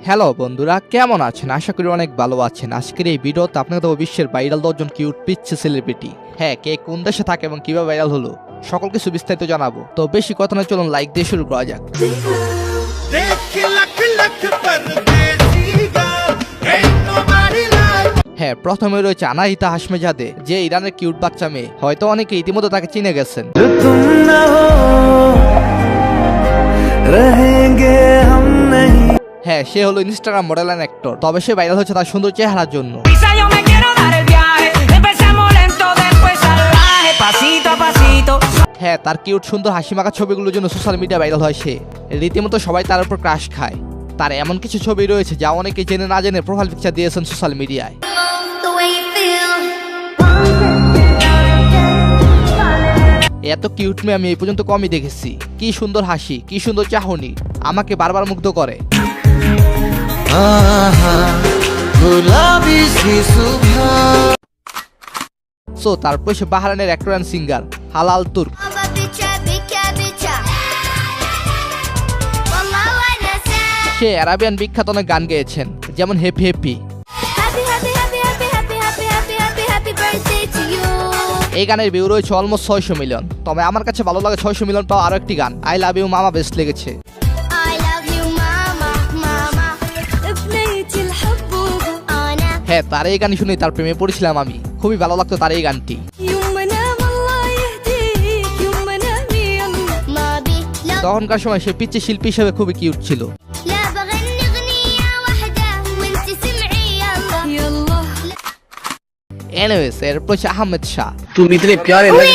Hello বন্ধুরা, কেমন আছেন? আশা করি অনেক ভালো আছেন। আজকের এই ভিডিওতে আপনাকে দেবো বিশ্বের ভাইরাল 10 জন কিউট পিচ্ছে সেলিব্রিটি। হ্যাঁ, কে কোন দেশে থাকে এবং কিভাবে ভাইরাল হলো সকল কিছু বিস্তারিত জানাবো। তো বেশি কথা না, চলুন লাইক দিয়ে শুরু করা যাক। হ্যাঁ, প্রথমে রয়েছে আনাহিতা হাশমেজাদে, যে ইরানের কিউট বাচ্চা মেয়ে। হয়তো অনেকে ইতিমধ্যে তাকে চিনে গেছেন। হ্যাঁ, সে হলো ইনস্টাগ্রাম মডেল অ্যান্ড অ্যাক্টর। তবে সে ভাইরাল হচ্ছে তার সুন্দর চেহারার জন্য। হ্যাঁ, তার কিউট সুন্দর হাসি মাখা ছবিগুলোর জন্য সোশ্যাল মিডিয়া ভাইরাল হয় সে। রীতিমতো সবাই তার উপর ক্রাশ খায়। তার এমন কিছু ছবি রয়েছে যা অনেকে জেনে না জেনে প্রোফাইল পিকচার দিয়েছেন সোশ্যাল মিডিয়ায়। এত কিউট মেয়ে আমি এই পর্যন্ত কমই দেখেছি। কি সুন্দর হাসি, কি সুন্দর চাহনি, আমাকে বারবার মুগ্ধ করে। সো তারপর সে বাহরাইনের অ্যাক্টর অ্যান্ড সিঙ্গার হালাল তুর্ক। সে আরাবিয়ান বিখ্যাত অনেক গান গেয়েছেন, যেমন হেপি হেপি। এই গানের ভিউ রয়েছে অলমোস্ট 600 মিলিয়ন। তবে আমার কাছে ভালো লাগে 600 মিলিয়ন পাওয়া আরো একটি গান, আই লাভ ইউ মামা, বেস্ট লেগেছে। হ্যাঁ, তার এই গানই শুনে তার প্রেমে পড়েছিলাম আমি। খুবই ভালো লাগতো তার এই গানটি। তখনকার সময় সে পিচ্ছে শিল্পী হিসেবে খুবই কিউট ছিল। এনিওয়েজ, এরপর আহমেদ শাহ। तुम इतने प्यारे लगे,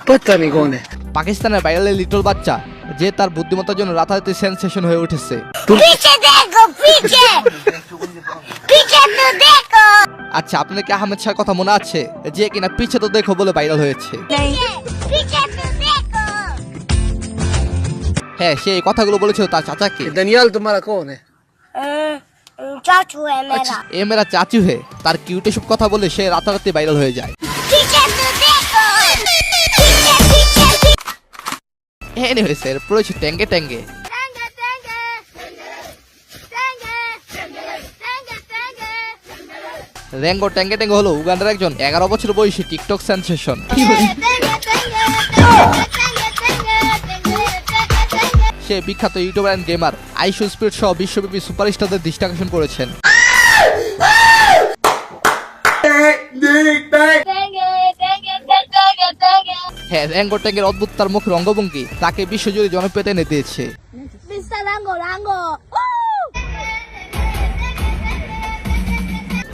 पता नहीं कौन है। পাকিস্তানের ভাইরাল লিটল বাচ্চা, যে তার বুদ্ধিমত্তার জন্য রাতারাতি সেন্সেশন হয়ে উঠেছে। আচ্ছা, আপনার কি আহমেদ শাহর কথা মনে আছে, যে কিনা পিছে তো দেখো বলে ভাইরাল হয়েছে? হ্যাঁ, সে এই কথাগুলো বলেছিল তার চাচাকে। दनियाल तुम्हारा कौन है? चाचू है मेरा। এ মেরা চাচু হে। তার কিউট সব কথা বলে সে রাতারাতি ভাইরাল হয়ে যায়। এনিওয়েজ, এরপর রয়েছে ট্যাঙ্গে ট্যাঙ্গে। রেঙ্গো ট্যাঙ্গে ট্যাঙ্গে হলো উগান্ডার একজন 11 বছর বয়সী টিকটক সেন্সেশন। সে বিখ্যাত YouTuber and gamer IShowSpeed সহ বিশ্বব্যাপী সুপারস্টারদের দৃষ্টি আকর্ষণ করেছেন। হ্যাঁ, রেঙ্গো ট্যাঙ্গের অদ্ভুত তার মুখের অঙ্গভঙ্গি তাকে বিশ্বজুড়ে জনপ্রিয়তা এনে দিয়েছে।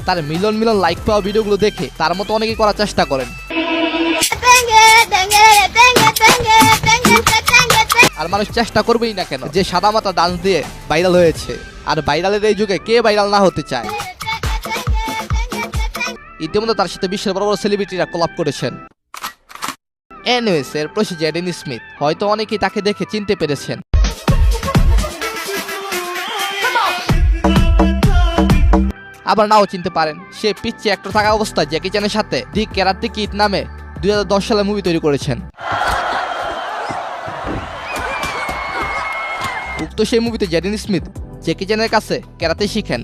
তার মিলিয়ন মিলিয়ন লাইক পাওয়া ভিডিওগুলো দেখে তার মতো অনেকেই করার চেষ্টা করেন। আর মানুষ চেষ্টা করবেই না কেন, যে সাদা মাথা ডান্স দিয়ে ভাইরাল হয়েছে। আর ভাইরালের এই যুগে কে ভাইরাল না হতে চায়? ইতিমধ্যে তার সাথে বিশ্বের বড় বড় সেলিব্রিটিরা কোলাপ করেছেন। এনিওয়েজ, এরপর সে জেডেন স্মিথ। হয়তো অনেকেই তাকে দেখে চিনতে পেরেছেন। আবার নাও চিনতে পারেন। সে পিচ্ছে অ্যাক্টর থাকা অবস্থায় জ্যাকি চ্যানের সাথে দি ক্যারাতে কিড নামে 2010 সালে মুভি তৈরি করেছেন। উক্ত সেই মুভিতে জেডেন স্মিথ জ্যাকি চ্যানের কাছে ক্যারাতে শিখেন।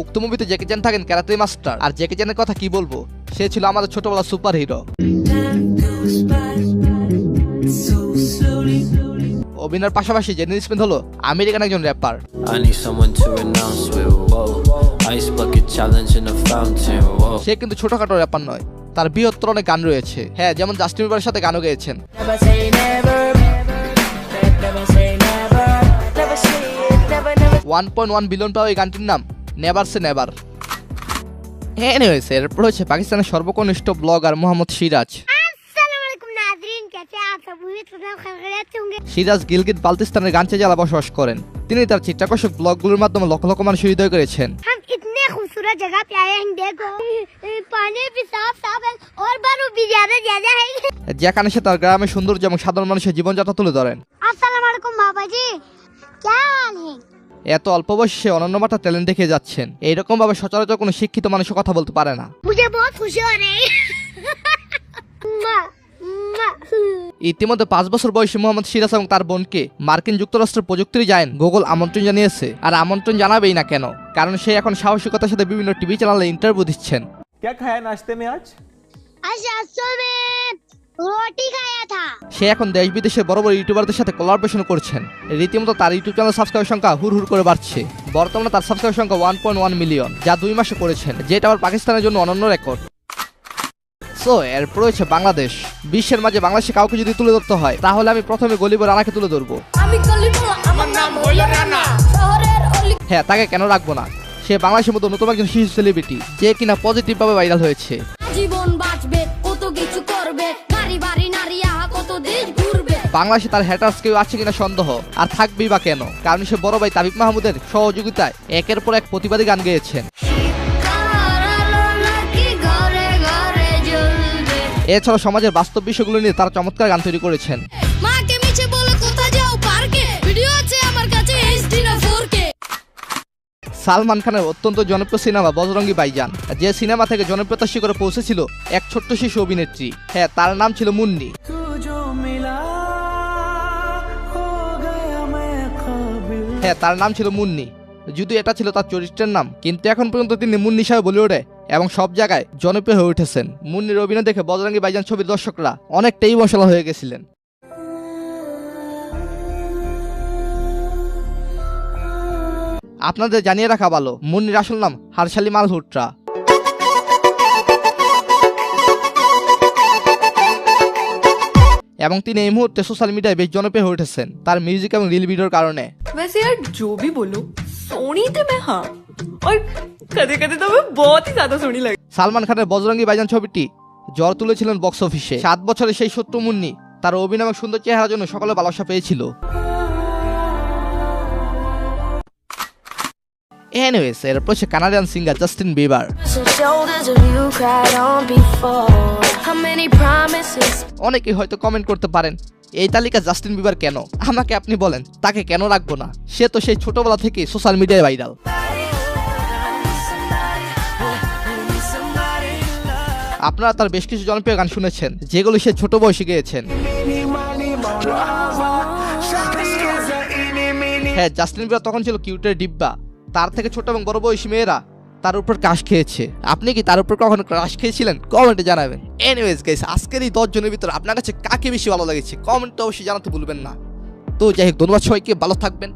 উক্ত মুভিতে জ্যাকি চ্যান থাকেন ক্যারাতে মাস্টার। আর জ্যাকি চ্যানের কথা কি বলবো, সে ছিল আমাদের ছোটবেলার সুপার হিরো। অভিনয়ের পাশাপাশি জেডেন স্মিথ হলো আমেরিকান একজন র্যাপার। সে কিন্তু ছোটখাটো র্যাপার নয়, তার বৃহত্তর অনেক গান রয়েছে। হ্যাঁ, যেমন জাস্টিন বিবারের সাথে গানও গেয়েছেন। 1.1 বিলিয়ন পাওয়া এই গানটির নাম নেভার সে নেভার। এনিওয়েজ, এরপর হচ্ছে পাকিস্তানের সর্বকনিষ্ঠ ব্লগার মোহাম্মদ সিরাজ। সিরাজ গিলগিট বালতিস্তানের গাঞ্চে জেলা বসবাস করেন। তিনি তার চিত্তাকর্ষক ব্লগগুলোর মাধ্যমে লক্ষ লক্ষ মানুষের হৃদয় করেছেন। যেখানে সে তার গ্রামের সৌন্দর্য এবং সাধারণ মানুষের জীবনযাত্রা তুলে ধরেন। এত অল্প বয়সে সে অনন্য মাত্রার ট্যালেন্ট দেখে যাচ্ছেন। এইরকম ভাবে সচরাচর কোনো শিক্ষিত মানুষের কথা বলতে পারে না। ইতিমধ্যে 5 বছর বয়সী মোহাম্মদ সিরাজ এবং তার বোনকে মার্কিন যুক্তরাষ্ট্রের প্রযুক্তি জায়ান্ট গুগল আমন্ত্রণ জানিয়েছে। আর আমন্ত্রণ জানাবেই না কেন, কারণ সে এখন সাহসিকতার সাথে বিভিন্ন টিভি চ্যানেলে ইন্টারভিউ দিচ্ছেন। क्या खाया नाश्ते में आज? आज नाश्ते में रोटी खाया था। সে এখন দেশ বিদেশের বড় বড় ইউটিউবারদের সাথে কোলাবোরেশন করছেন। রীতিমতো তার ইউটিউব চ্যানেল সাবস্ক্রাইবার সংখ্যা হুড় করে বাড়ছে। বর্তমানে তার সাবস্ক্রাইবার সংখ্যা 1.1 মিলিয়ন, যা 2 মাসে করেছেন, যেটা আবার পাকিস্তানের জন্য অনন্য রেকর্ড। সো এরপর রয়েছে বাংলাদেশ। বিশ্বের মাঝে বাংলাদেশে কাউকে যদি তুলে ধরতে হয়, তাহলে আমি প্রথমে গলিব রানাকে তুলে ধরবো। হ্যাঁ, তাকে কেন রাখবো না? সে বাংলাদেশের মতো নতুন একজন শিশু সেলিব্রিটি, যে কিনা পজিটিভ ভাবে ভাইরাল হয়েছে। জীবন বাঁচবে, কত কিছু করবে, বাড়ি বাড়ি নারী আহা কত দেশ ঘুরবে। বাংলাদেশে তার হ্যাটার্স কেউ আছে কিনা সন্দেহ, আর থাকবেই বা কেন, কারণ সে বড় ভাই তাবিব মাহমুদের সহযোগিতায় একের পর এক প্রতিবাদী গান গেয়েছেন। এছাড়া সমাজের বাস্তব বিষয়গুলো নিয়ে তারা চমৎকার গান তৈরি করেছেন। মাকে মিছে বলে কোথায় যাও পার্কে, ভিডিও আছে আমার কাছে এইচডি না 4K। সালমান খানের অত্যন্ত জনপ্রিয় সিনেমা বজরঙ্গী ভাইজান, যে সিনেমা থেকে জনপ্রিয়তা শিখরে পৌঁছেছিল এক ছোট্ট শিশু অভিনেত্রী। হ্যাঁ, তার নাম ছিল মুন্নি। হ্যাঁ, তার নাম ছিল মুন্নি। যদিও এটা ছিল তার চরিত্রের নাম, কিন্তু এখন পর্যন্ত তিনি মুন্নি হিসাবে বলিউডে এবং সব জায়গায় জনপ্রিয় হয়ে উঠেছেন। মুন্নির অভিনয় দেখে বজরঙ্গী ভাইজান ছবির দর্শকরা অনেকটাই ইমোশনাল হয়ে গেছিলেন। আপনাদের জানিয়ে রাখা ভালো, মুন্নির আসল নাম হারশালি মালহোত্রা। এবং তিনি এই মুহূর্তে সোশ্যাল মিডিয়ায় বেশ জনপ্রিয় হয়ে উঠেছেন তার মিউজিক এবং রিল ভিডিওর কারণে। वैसे यार जो भी बोलो सोनी तो मैं हाँ, और कदे कदे तो मैं बहुत ही ज्यादा सोनी लगी। সালমান খানের বজরঙ্গী ভাইজান ছবিটি জ্বর তুলেছিলেন বক্স অফিসে। 7 বছরের সেই ছোট্ট মুন্নি তার অভিনয় এবং সুন্দর চেহারার জন্য সকলে ভালোবাসা পেয়েছিল। এনিওয়েজ, এরপর সে কানাডিয়ান সিঙ্গার জাস্টিন বিবার। অনেকেই হয়তো কমেন্ট করতে পারেন, এই তালিকা জাস্টিন বিবার কেন? আমাকে আপনি বলেন, তাকে কেন রাখবো না? সে তো সেই ছোটবেলা থেকে সোশ্যাল মিডিয়ায় ভাইরাল। আপনারা তার বেশ কিছু জনপ্রিয় গান শুনেছেন, যেগুলো সে ছোট বয়সে গেয়েছেন। হ্যাঁ, জাস্টিন বিবার তখন ছিল কিউটের ডিব্বা। তার থেকে ছোট এবং বড় বয়সী মেয়েরা তার উপর ক্রাশ খেয়েছে। আপনি কি তার উপর কখনো ক্রাশ খেয়েছিলেন? কমেন্টে জানাবেন। এনিওয়েজ গাইস, আজকের এই 10 জনের ভিতরে আপনার কাছে কাকে বেশি ভালো লেগেছে কমেন্টে অবশ্যই জানাতে ভুলবেন না। তো যাই হোক, ধন্যবাদ সবাইকে, ভালো থাকবেন।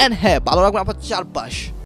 এন্ড হ্যাঁ, ভালো রাখবেন আপনার চারপাশ।